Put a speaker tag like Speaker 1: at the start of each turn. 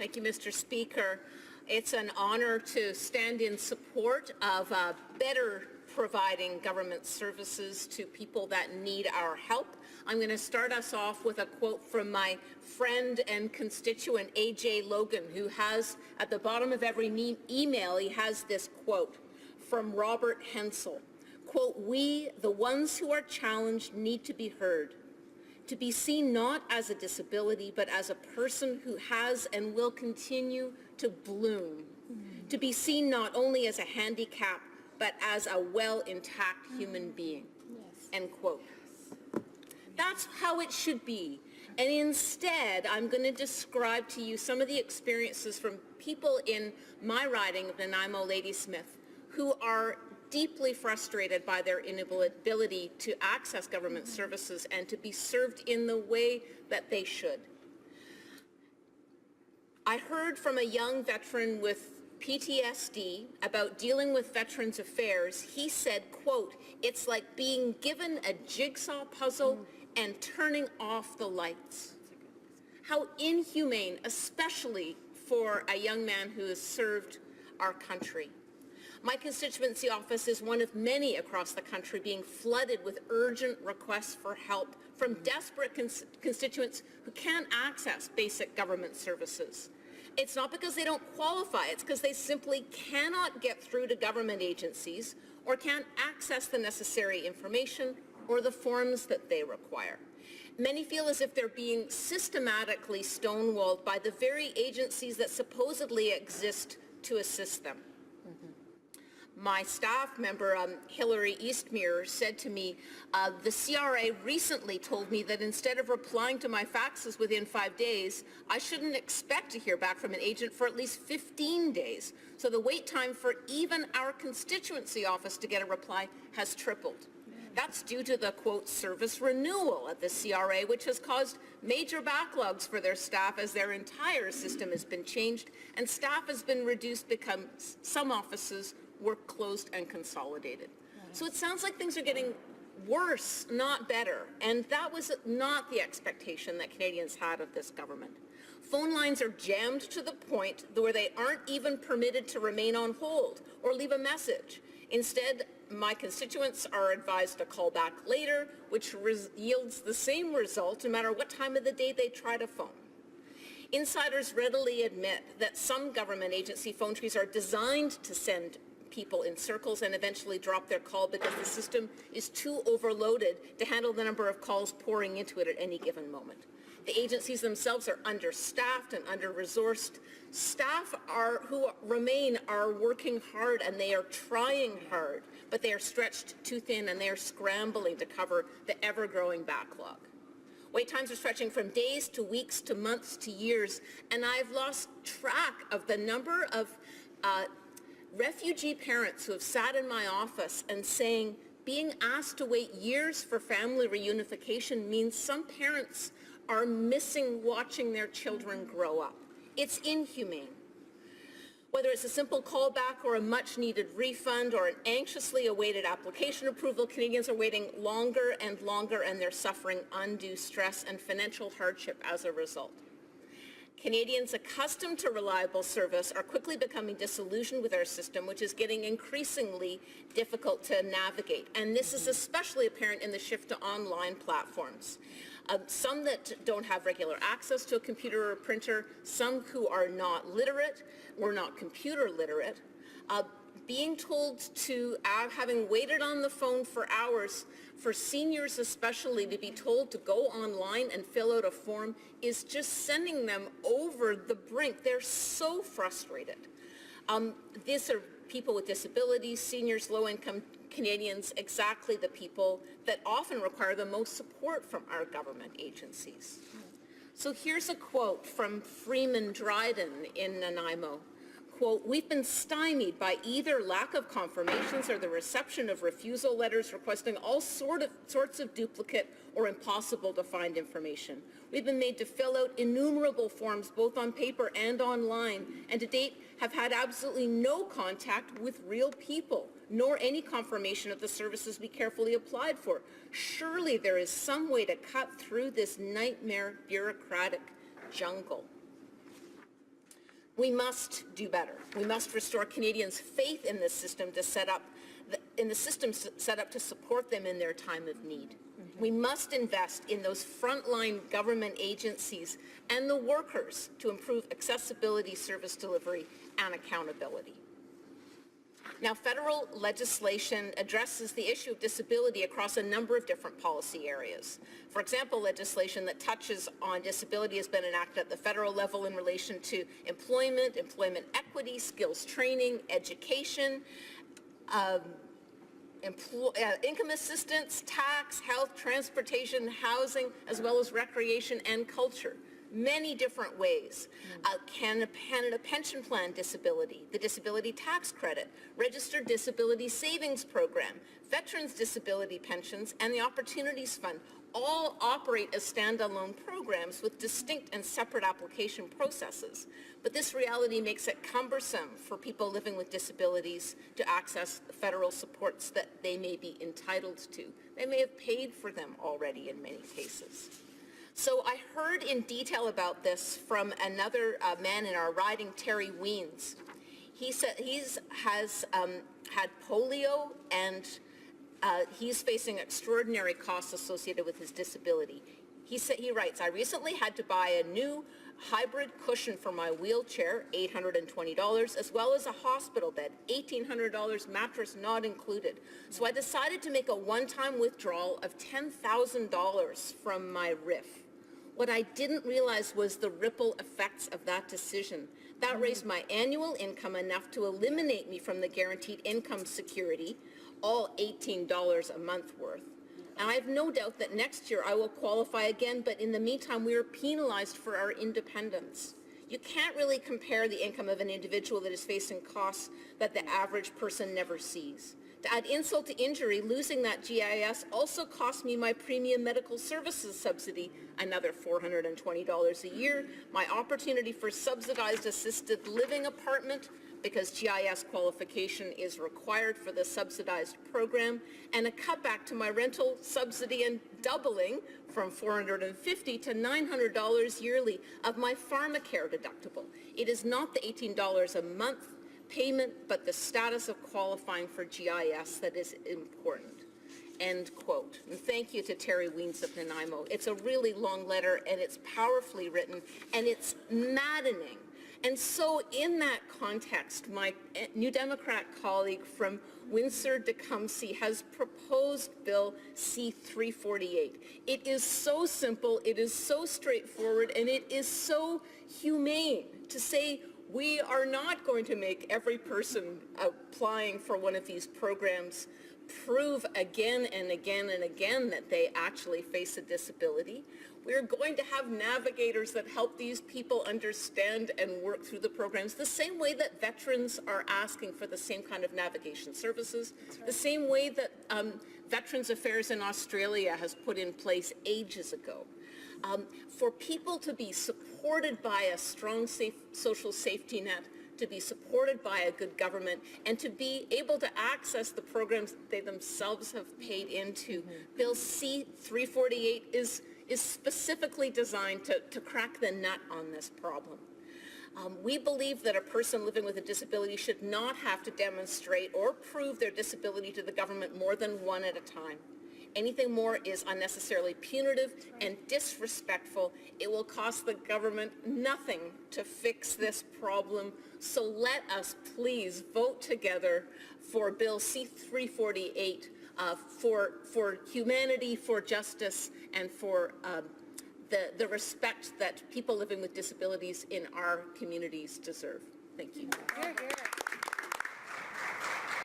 Speaker 1: Thank you, Mr. Speaker. It's an honor to stand in support of better providing government services to people that need our help. I'm going to start us off with a quote from my friend and constituent, A.J. Logan, who has, at the bottom of every email, he has this quote from Robert Hensel. Quote, "We, the ones who are challenged, need to be heard. To be seen not as a disability, but as a person who has and will continue to bloom. To be seen not only as a handicap, but as a well intact human being." Yes. End quote. That's how it should be. And instead, I'm going to describe to you some of the experiences from people in my riding of Nanaimo Ladysmith who are deeply frustrated by their inability to access government services and to be served in the way that they should. I heard from a young veteran with PTSD about dealing with Veterans Affairs. He said, quote, "It's like being given a jigsaw puzzle and turning off the lights." How inhumane, especially for a young man who has served our country. My constituency office is one of many across the country being flooded with urgent requests for help from desperate constituents who can't access basic government services. It's not because they don't qualify, it's because they simply cannot get through to government agencies or can't access the necessary information or the forms that they require. Many feel as if they're being systematically stonewalled by the very agencies that supposedly exist to assist them. My staff member, Hilary Eastmere, said to me, the CRA recently told me that instead of replying to my faxes within 5 days, I shouldn't expect to hear back from an agent for at least 15 days. So the wait time for even our constituency office to get a reply has tripled. That's due to the, quote, service renewal at the CRA, which has caused major backlogs for their staff as their entire system has been changed and staff has been reduced because some offices were closed and consolidated. So it sounds like things are getting worse, not better. And that was not the expectation that Canadians had of this government. Phone lines are jammed to the point where they aren't even permitted to remain on hold or leave a message. Instead, my constituents are advised to call back later, which yields the same result no matter what time of the day they try to phone. Insiders readily admit that some government agency phone trees are designed to send people in circles and eventually drop their call because the system is too overloaded to handle the number of calls pouring into it at any given moment. The agencies themselves are understaffed and under-resourced. Staff who remain are working hard and they are trying hard, but they are stretched too thin and they are scrambling to cover the ever-growing backlog. Wait times are stretching from days to weeks to months to years, and I've lost track of the number of refugee parents who have sat in my office and saying being asked to wait years for family reunification means some parents are missing watching their children grow up. It's inhumane. Whether it's a simple callback or a much-needed refund or an anxiously awaited application approval, Canadians are waiting longer and longer, and they're suffering undue stress and financial hardship as a result. Canadians accustomed to reliable service are quickly becoming disillusioned with our system, which is getting increasingly difficult to navigate. And this is especially apparent in the shift to online platforms. Some that don't have regular access to a computer or a printer, some who are not literate or not computer literate, being told to, having waited on the phone for hours, for seniors especially, to be told to go online and fill out a form is just sending them over the brink. They're so frustrated. These are people with disabilities, seniors, low-income Canadians, exactly the people that often require the most support from our government agencies. So here's a quote from Freeman Dryden in Nanaimo. Quote, "We've been stymied by either lack of confirmations or the reception of refusal letters requesting all sorts of duplicate or impossible to find information. We've been made to fill out innumerable forms both on paper and online, and to date have had absolutely no contact with real people, nor any confirmation of the services we carefully applied for. Surely there is some way to cut through this nightmare bureaucratic jungle." We must do better. We must restore Canadians' faith in this system set up to support them in their time of need. We must invest in those frontline government agencies and the workers to improve accessibility, service delivery, and accountability. Now, federal legislation addresses the issue of disability across a number of different policy areas. For example, legislation that touches on disability has been enacted at the federal level in relation to employment, employment equity, skills training, education, income assistance, tax, health, transportation, housing, as well as recreation and culture. Many different ways. Canada Pension Plan disability, the disability tax credit, registered disability savings program, veterans disability pensions, and the Opportunities Fund all operate as standalone programs with distinct and separate application processes. But this reality makes it cumbersome for people living with disabilities to access federal supports that they may be entitled to. They may have paid for them already in many cases. So I heard in detail about this from another man in our riding, Terry Weens. He said he has had polio and he's facing extraordinary costs associated with his disability. He writes, I recently had to buy a new hybrid cushion for my wheelchair, $820, as well as a hospital bed, $1,800, mattress not included. So I decided to make a one-time withdrawal of $10,000 from my RIF. What I didn't realize was the ripple effects of that decision. That raised my annual income enough to eliminate me from the guaranteed income security, all $18 a month worth. And I have no doubt that next year I will qualify again, but in the meantime, we are penalized for our independence. You can't really compare the income of an individual that is facing costs that the average person never sees. To add insult to injury, losing that GIS also cost me my premium medical services subsidy, another $420 a year, my opportunity for subsidized assisted living apartment, because GIS qualification is required for the subsidized program, and a cutback to my rental subsidy and doubling from $450 to $900 yearly of my pharmacare deductible. It is not the $18 a month payment, but the status of qualifying for GIS that is important. End quote. And thank you to Terry Weens of Nanaimo. It's a really long letter, and it's powerfully written, and it's maddening. And so in that context, my New Democrat colleague from Windsor-Tecumseh has proposed Bill C-348. It is so simple, it is so straightforward, and it is so humane to say we are not going to make every person applying for one of these programs prove again and again and again that they actually face a disability. We're going to have navigators that help these people understand and work through the programs the same way that veterans are asking for the same kind of navigation services, the same way that Veterans Affairs in Australia has put in place ages ago. For people to be supported by a strong social safety net, to be supported by a good government, and to be able to access the programs that they themselves have paid into. Bill C-348 is specifically designed to crack the nut on this problem. We believe that a person living with a disability should not have to demonstrate or prove their disability to the government more than one at a time. Anything more is unnecessarily punitive and disrespectful. It will cost the government nothing to fix this problem. So let us please vote together for Bill C-348 for humanity, for justice, and for the respect that people living with disabilities in our communities deserve. Thank you.